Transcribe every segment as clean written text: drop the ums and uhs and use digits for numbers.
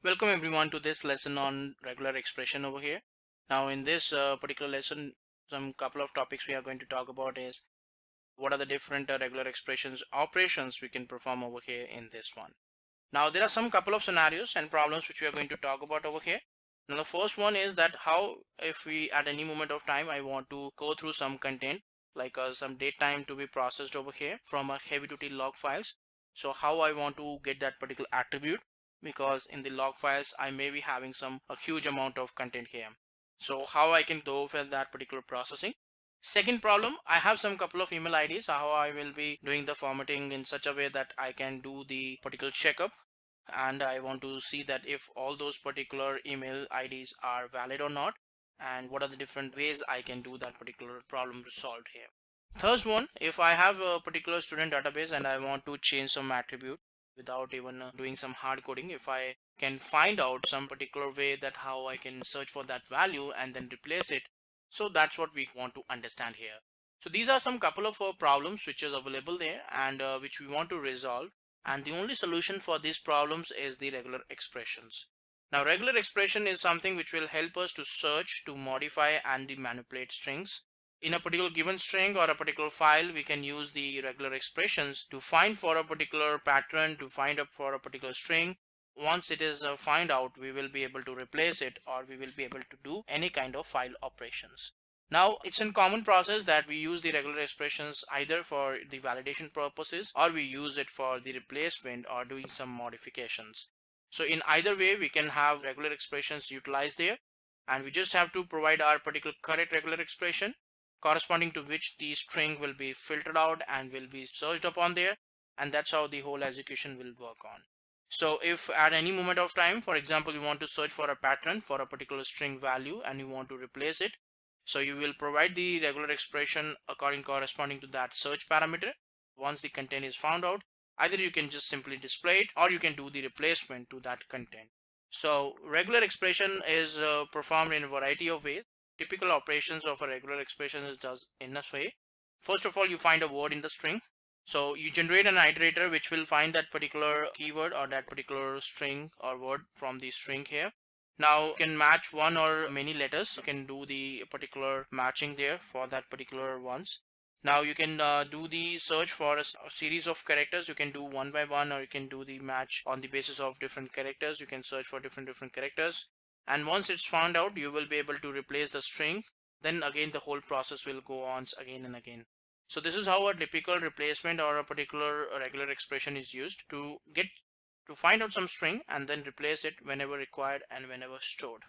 Welcome everyone to this lesson on regular expression over here. Now in this particular lesson, some couple of topics we are going to talk about is what are the different regular expressions operations we can perform over here in this one. Now there are some couple of scenarios and problems which we are going to talk about over here. Now the first one is that how if we at any moment of time I want to go through some content like some date time to be processed over here from a heavy duty log files. So how I want to get that particular attribute, because in the log files I may be having a huge amount of content here. So how I can go for that particular processing. Second problem, I have some couple of email IDs, how I will be doing the formatting in such a way that I can do the particular checkup, and I want to see that if all those particular email IDs are valid or not, and what are the different ways I can do that particular problem solved here. Third one, if I have a particular student database and I want to change some attribute without even doing some hard coding, if I can find out some particular way that how I can search for that value and then replace it. So that's what we want to understand here. So these are some couple of problems which is available there and which we want to resolve. And the only solution for these problems is the regular expressions. Now regular expression is something which will help us to search, to modify and manipulate strings. In a particular given string or a particular file, we can use the regular expressions to find for a particular pattern, to find up for a particular string. Once it is find out, we will be able to replace it, or we will be able to do any kind of file operations. Now it's a common process that we use the regular expressions either for the validation purposes or we use it for the replacement or doing some modifications. So in either way we can have regular expressions utilized there, and we just have to provide our particular correct regular expression corresponding to which the string will be filtered out and will be searched upon there, and that's how the whole execution will work on. So if at any moment of time, for example, you want to search for a pattern for a particular string value and you want to replace it, so you will provide the regular expression corresponding to that search parameter. Once the content is found out, either you can just simply display it or you can do the replacement to that content. So regular expression is performed in a variety of ways. Typical operations of a regular expression is does in this way. First of all, you find a word in the string. So you generate an iterator which will find that particular keyword or that particular string or word from the string here. Now you can match one or many letters. You can do the particular matching there for that particular ones. Now you can do the search for a series of characters. You can do one by one, or you can do the match on the basis of different characters. You can search for different characters, and once it's found out, you will be able to replace the string. Then again the whole process will go on again and again. So this is how a typical replacement or a particular regular expression is used to find out some string and then replace it whenever required and whenever stored.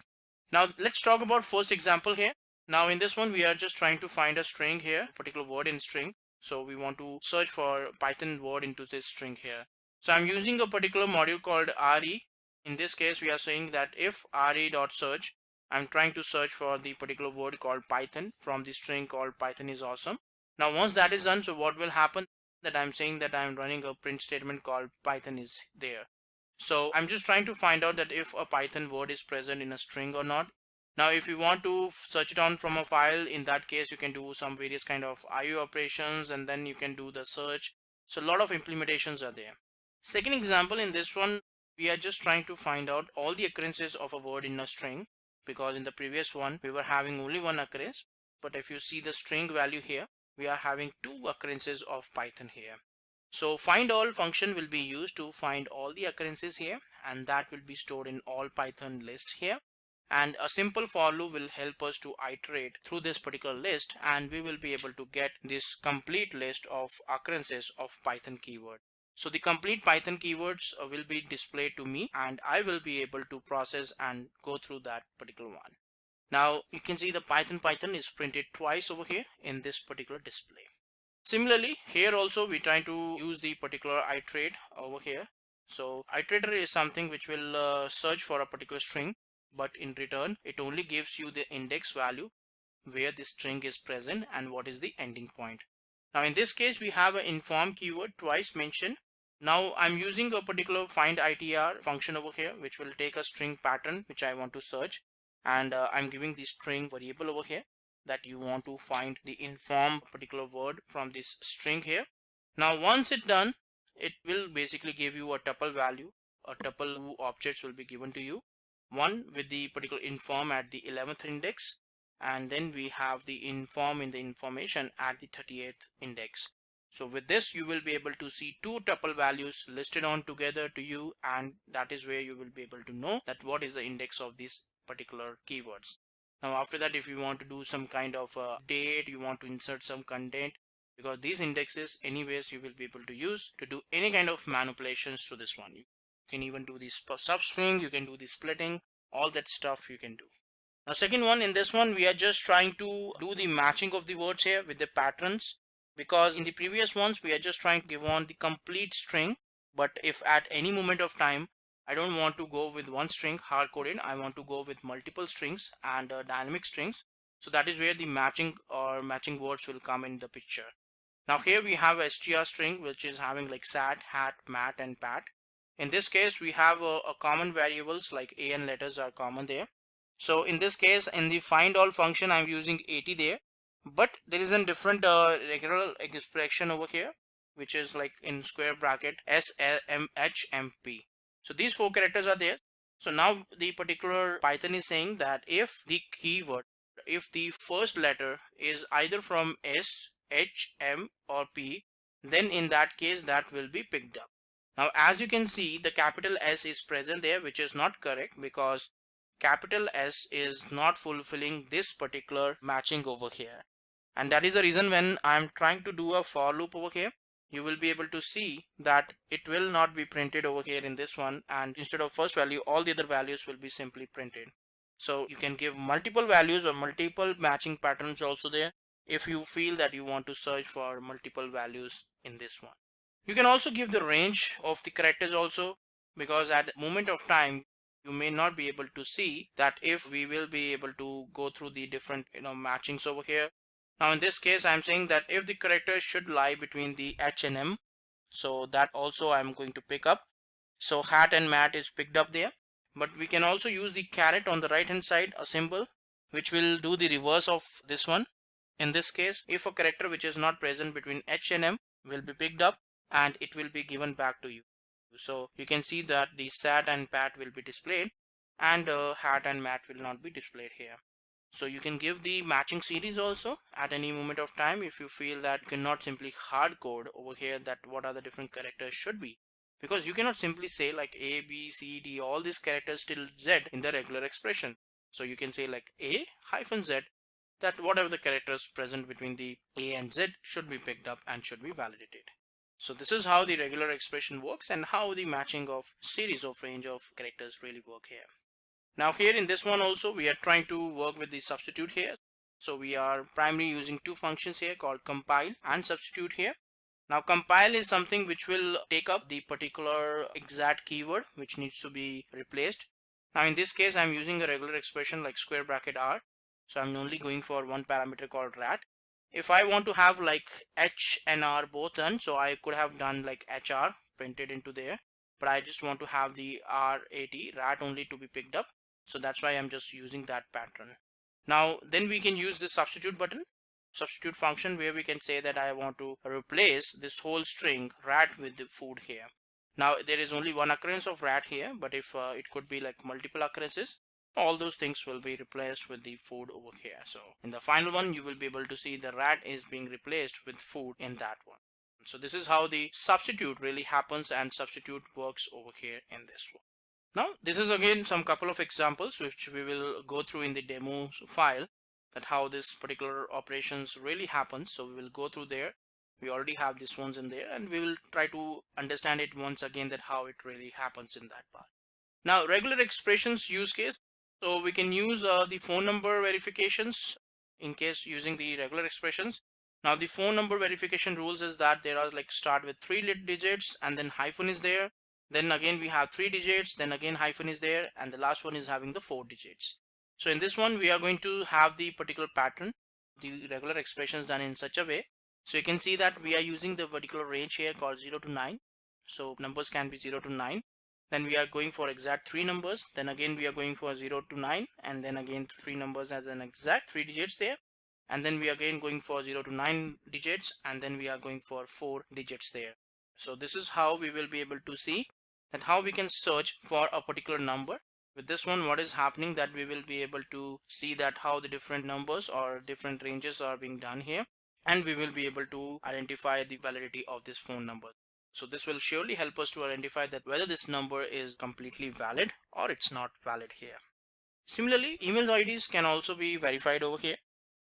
Now let's talk about first example here. Now in this one we are just trying to find a string here, a particular word in string. So we want to search for Python word into this string here. So I'm using a particular module called re. In this case we are saying that if re.search, I'm trying to search for the particular word called Python from the string called Python is awesome. Now once that is done, so what will happen, that I'm saying that I'm running a print statement called Python is there. So I'm just trying to find out that if a Python word is present in a string or not. Now if you want to search it on from a file, in that case you can do some various kind of IO operations and then you can do the search. So a lot of implementations are there. Second example, in this one we are just trying to find out all the occurrences of a word in a string, because in the previous one we were having only one occurrence, but if you see the string value here, we are having two occurrences of Python here. So find all function will be used to find all the occurrences here, and that will be stored in all Python list here. And a simple for loop will help us to iterate through this particular list, and we will be able to get this complete list of occurrences of Python keyword. So the complete Python keywords will be displayed to me, and I will be able to process and go through that particular one. Now you can see the Python is printed twice over here in this particular display. Similarly, here also we try to use the particular iterate over here. So iterator is something which will search for a particular string, but in return it only gives you the index value where the string is present and what is the ending point. Now in this case we have an inform keyword twice mentioned. Now I'm using a particular find itr function over here which will take a string pattern which I want to search, and I'm giving the string variable over here that you want to find the inform particular word from this string here. Now once it's done, it will basically give you a tuple value a tuple objects will be given to you. One with the particular inform at the 11th index, and then we have the inform in the information at the 38th index. So with this, you will be able to see two tuple values listed on together to you, and that is where you will be able to know that what is the index of these particular keywords. Now after that, if you want to do some kind of date, you want to insert some content, because these indexes anyways you will be able to use to do any kind of manipulations to this one. You can even do the substring, you can do the splitting, all that stuff you can do. Now second one, in this one we are just trying to do the matching of the words here with the patterns, because in the previous ones we are just trying to give on the complete string. But if at any moment of time I don't want to go with one string hard coded, I want to go with multiple strings and dynamic strings, so that is where the matching or matching words will come in the picture. Now here we have a str string which is having like sat, hat, mat and pat. In this case we have a common variables like a and letters are common there. So in this case, in the find all function I'm using 80 there, but there is a different regular expression over here which is like in square bracket SMHMP. So these four characters are there. So now the particular Python is saying that if the keyword, if the first letter is either from S, H, M or P, then in that case that will be picked up. Now as you can see, the capital S is present there, which is not correct because capital S is not fulfilling this particular matching over here. And that is the reason when I'm trying to do a for loop over here, you will be able to see that it will not be printed over here in this one, and instead of first value all the other values will be simply printed. So you can give multiple values or multiple matching patterns also there if you feel that you want to search for multiple values in this one. You can also give the range of the characters also, because at the moment of time you may not be able to see that if we will be able to go through the different matchings over here. Now in this case I'm saying that if the character should lie between the H and M, so that also I'm going to pick up. So hat and mat is picked up there, but we can also use the caret on the right hand side, a symbol which will do the reverse of this one. In this case, if a character which is not present between H and M will be picked up and it will be given back to you. So you can see that the sat and pat will be displayed and hat and mat will not be displayed here. So you can give the matching series also at any moment of time if you feel that you cannot simply hard code over here that what are the different characters should be, because you cannot simply say like A, B, C, D, all these characters till Z in the regular expression. So you can say like A hyphen Z, that whatever the characters present between the A and Z should be picked up and should be validated. So this is how the regular expression works and how the matching of series of range of characters really work here. Now here in this one also we are trying to work with the substitute here. So we are primarily using two functions here called compile and substitute here. Now compile is something which will take up the particular exact keyword which needs to be replaced. Now in this case I'm using a regular expression like square bracket R. So I'm only going for one parameter called rat. If I want to have like H and R both done, so I could have done like HR printed into there, but I just want to have the RAT rat only to be picked up. So that's why I'm just using that pattern. Now then we can use this substitute button, substitute function, where we can say that I want to replace this whole string rat with the food here. Now there is only one occurrence of rat here, but if it could be like multiple occurrences, all those things will be replaced with the food over here. So in the final one you will be able to see the rat is being replaced with food in that one. So this is how the substitute really happens and substitute works over here in this one. Now this is again some couple of examples which we will go through in the demo file, that how this particular operations really happens. So we will go through there. We already have these ones in there and we will try to understand it once again, that how it really happens in that part. Now regular expressions use case. So we can use the phone number verifications in case using the regular expressions. Now the phone number verification rules is that there are like start with 3 digits and then hyphen is there. Then again we have 3 digits, then again hyphen is there, and the last one is having the 4 digits. So in this one we are going to have the particular pattern, the regular expressions done in such a way. So you can see that we are using the particular range here called 0 to 9. So numbers can be 0 to 9. Then we are going for exact 3 numbers. Then again we are going for 0 to 9, and then again 3 numbers as an exact 3 digits there. And then we are again going for 0 to 9 digits, and then we are going for 4 digits there. So this is how we will be able to see that how we can search for a particular number. With this one, what is happening that we will be able to see that how the different numbers or different ranges are being done here, and we will be able to identify the validity of this phone number. So this will surely help us to identify that whether this number is completely valid or it's not valid here. Similarly, email IDs can also be verified over here.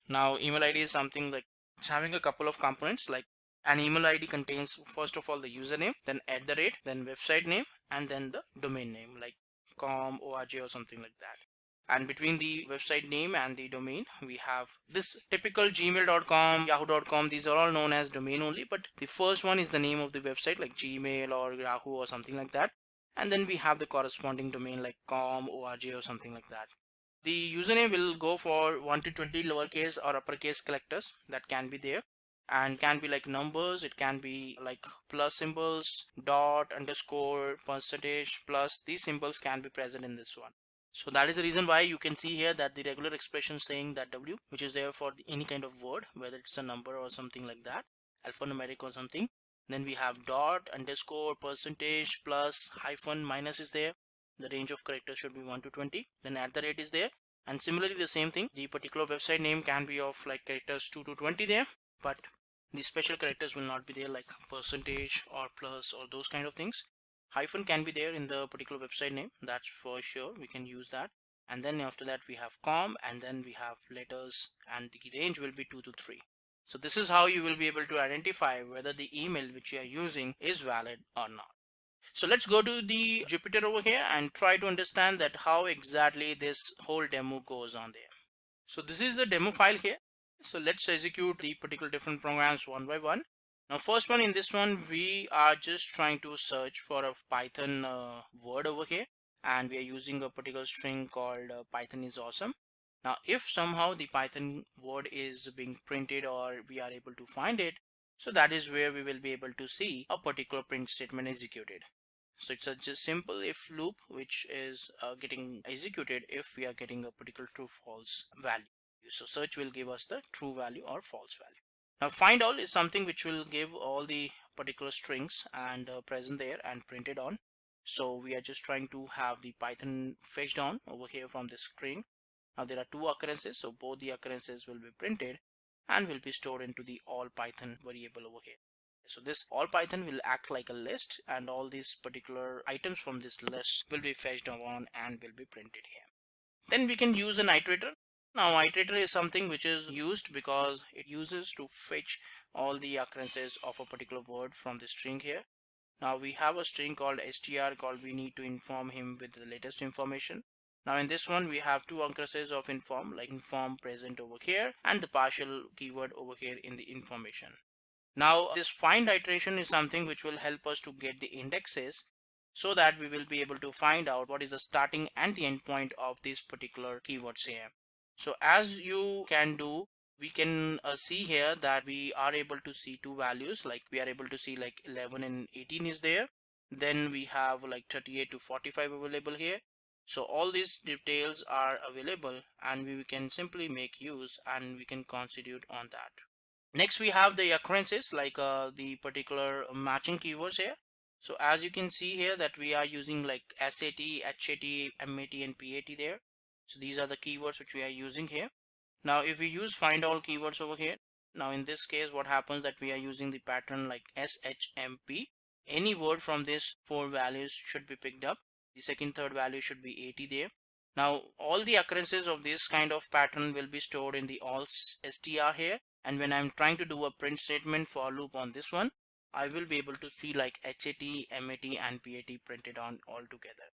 Now, email ID is something like it's having a couple of components. Like an email ID contains first of all the username, then @ then website name, and then the domain name like com, org, or something like that. And between the website name and the domain, we have this typical gmail.com, yahoo.com. These are all known as domain only, but the first one is the name of the website like Gmail or Yahoo or something like that. And then we have the corresponding domain like com, org, or something like that. The username will go for 1 to 20 lowercase or uppercase characters that can be there, and can be like numbers, it can be like plus symbols, dot, underscore, percentage, plus. These symbols can be present in this one. So that is the reason why you can see here that the regular expression saying that W, which is there for any kind of word, whether it's a number or something like that, alphanumeric or something. Then we have dot, underscore, percentage, plus, hyphen, minus is there. The range of characters should be 1 to 20. Then @ is there. And similarly the same thing, the particular website name can be of like characters 2 to 20 there, but the special characters will not be there like percentage or plus or those kind of things. Hyphen can be there in the particular website name, that's for sure, we can use that. And then after that we have com, and then we have letters, and the range will be 2 to 3. So this is how you will be able to identify whether the email which you are using is valid or not. So let's go to the Jupyter over here and try to understand that how exactly this whole demo goes on there. So this is the demo file here. So let's execute the particular different programs one by one. Now first one, in this one we are just trying to search for a Python word over here, and we are using a particular string called Python is awesome. Now if somehow the Python word is being printed or we are able to find it, so that is where we will be able to see a particular print statement executed. So it's a just simple if loop which is getting executed if we are getting a particular true false value. So search will give us the true value or false value. Now find all is something which will give all the particular strings and present there and printed on. So we are just trying to have the Python fetched on over here from this string. Now there are two occurrences, so both the occurrences will be printed and will be stored into the all Python variable over here. So this all Python will act like a list, and all these particular items from this list will be fetched on and will be printed here. Then we can use an iterator. Now iterator is something which is used because it uses to fetch all the occurrences of a particular word from the string here. Now we have a string called str called we need to inform him with the latest information. Now in this one we have two occurrences of inform, like inform present over here and the partial keyword over here in the information. Now this find iteration is something which will help us to get the indexes, so that we will be able to find out what is the starting and the end point of these particular keywords here. So as you can do, we can see here that we are able to see two values, like we are able to see like 11 and 18 is there. Then we have like 38 to 45 available here. So all these details are available and we can simply make use and we can constitute on that. Next we have the occurrences like the particular matching keywords here. So as you can see here that we are using like SAT, HAT, MAT and PAT there. So these are the keywords which we are using here. Now if we use find all keywords over here, now in this case what happens that we are using the pattern like SHMP. Any word from these four values should be picked up. The second, third value should be 80 there. Now all the occurrences of this kind of pattern will be stored in the all str here, and when I'm trying to do a print statement for loop on this one, I will be able to see like HAT, MAT and PAT printed on all together.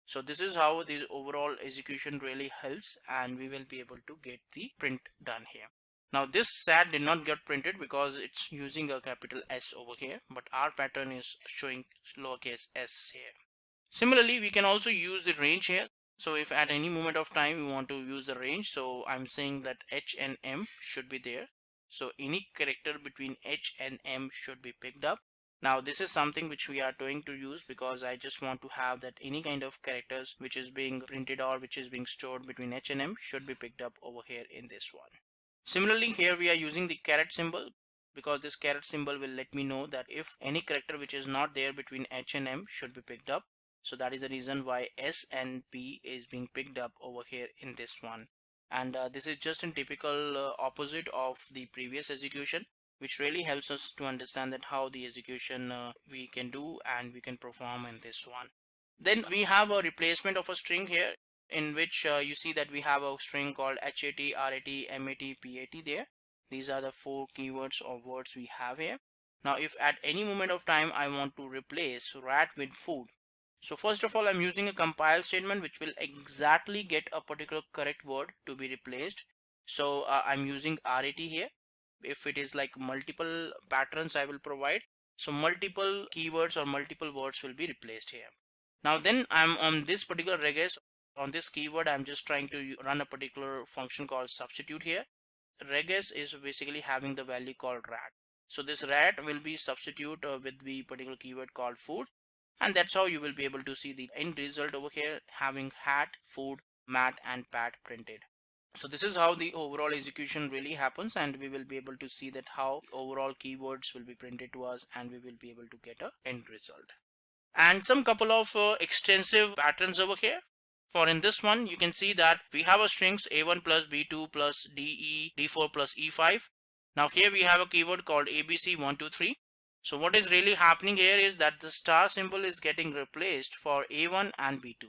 So this is how the overall execution really helps, and we will be able to get the print done here. Now this SAT did not get printed because it's using a capital S over here, but our pattern is showing lowercase s here. Similarly, we can also use the range here. So if at any moment of time we want to use the range, so I'm saying that H and M should be there. So any character between H and M should be picked up. Now this is something which we are going to use because I just want to have that any kind of characters which is being printed or which is being stored between H and M should be picked up over here in this one. Similarly, here we are using the caret symbol because this caret symbol will let me know that if any character which is not there between H and M should be picked up. So that is the reason why S and P is being picked up over here in this one. And this is just a typical opposite of the previous execution, which really helps us to understand that how the execution we can do and we can perform in this one. Then we have a replacement of a string here, in which you see that we have a string called HAT, RAT, MAT, PAT there. These are the 4 keywords or words we have here. Now if at any moment of time I want to replace rat with food, so first of all I'm using a compile statement which will exactly get a particular correct word to be replaced. So I'm using RAT here. If it is like multiple patterns I will provide, so multiple keywords or multiple words will be replaced here. Now then I'm on this particular regex, on this keyword I'm just trying to run a particular function called substitute here. Regex is basically having the value called rat. So this rat will be substitute with the particular keyword called food, and that's how you will be able to see the end result over here having hat, food, mat and pat printed. So this is how the overall execution really happens, and we will be able to see that how overall keywords will be printed to us and we will be able to get a end result. And some couple of extensive patterns over here. For in this one you can see that we have a strings A1 plus B2 plus DE, D4 plus E5. Now here we have a keyword called ABC123. So what is really happening here is that the star symbol is getting replaced for A1 and B2.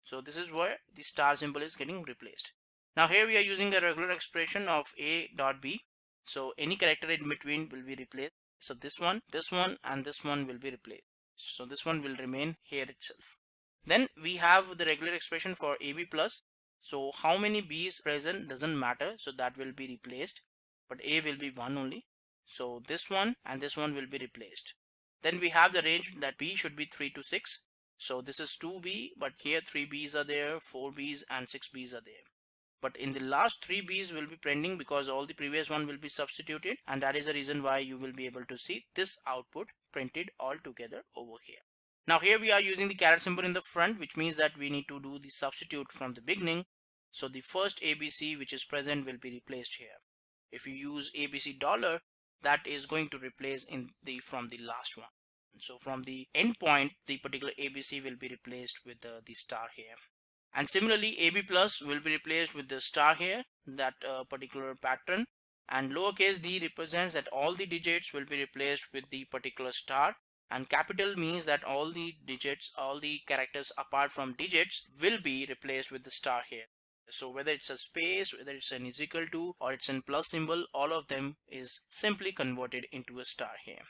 So this is where the star symbol is getting replaced. Now here we are using a regular expression of A dot B. So any character in between will be replaced. So this one and this one will be replaced. So this one will remain here itself. Then we have the regular expression for AB plus. So how many B's present doesn't matter. So that will be replaced, but A will be 1 only. So this one and this one will be replaced. Then we have the range that B should be 3 to 6. So this is 2B, but here 3 B's are there, 4 B's and 6 B's are there. But in the last 3 B's will be pending because all the previous one will be substituted, and that is the reason why you will be able to see this output printed all together over here. Now here we are using the caret symbol in the front, which means that we need to do the substitute from the beginning. So the first ABC which is present will be replaced here. If you use ABC dollar, that is going to replace in the from the last one. So from the endpoint, the particular ABC will be replaced with the star here. And similarly AB plus will be replaced with the star here, that particular pattern, and lowercase d represents that all the digits will be replaced with the particular star, and capital means that all the digits, all the characters apart from digits will be replaced with the star here. So whether it's a space, whether it's an is equal to, or it's in plus symbol, all of them is simply converted into a star here.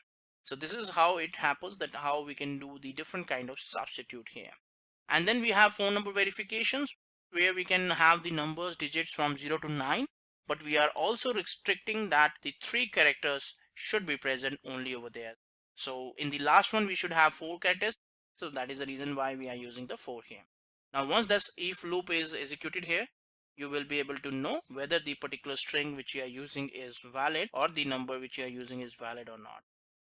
So this is how it happens, that how we can do the different kind of substitute here. And then we have phone number verifications, where we can have the numbers digits from 0 to 9, but we are also restricting that the 3 characters should be present only over there. So in the last one we should have 4 characters, so that is the reason why we are using the 4 here. Now once this if loop is executed here, you will be able to know whether the particular string which you are using is valid or the number which you are using is valid or not.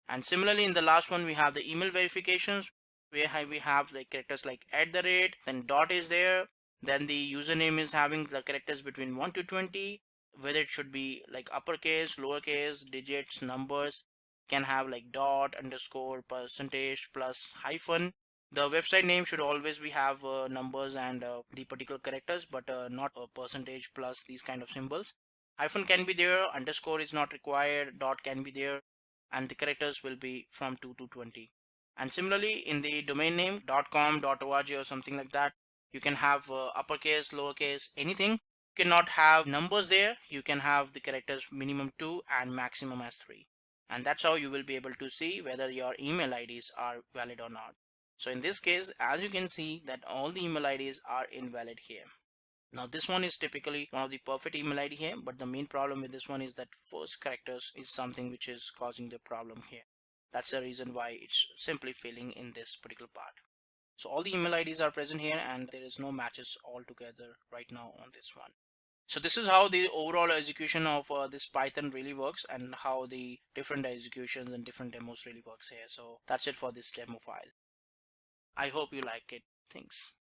And similarly in the last one we have the email verifications, where we have like characters like @ then dot is there, then the username is having the characters between 1 to 20, whether it should be like uppercase, lowercase, digits, numbers, can have like dot, underscore, percentage, plus, hyphen. The website name should always be have numbers and the particular characters, but not a percentage plus these kind of symbols. Hyphen can be there, underscore is not required, dot can be there, and the characters will be from 2 to 20. And similarly in the domain name .com, .org or something like that, you can have uppercase, lowercase, anything. You cannot have numbers there. You can have the characters minimum 2 and maximum as 3. And that's how you will be able to see whether your email IDs are valid or not. So in this case, as you can see that all the email IDs are invalid here. Now this one is typically one of the perfect email ID here, but the main problem with this one is that first characters is something which is causing the problem here. That's the reason why it's simply failing in this particular part. So all the email IDs are present here and there is no matches altogether right now on this one. So this is how the overall execution of this Python really works, and how the different executions and different demos really works here. So that's it for this demo file. I hope you like it. Thanks.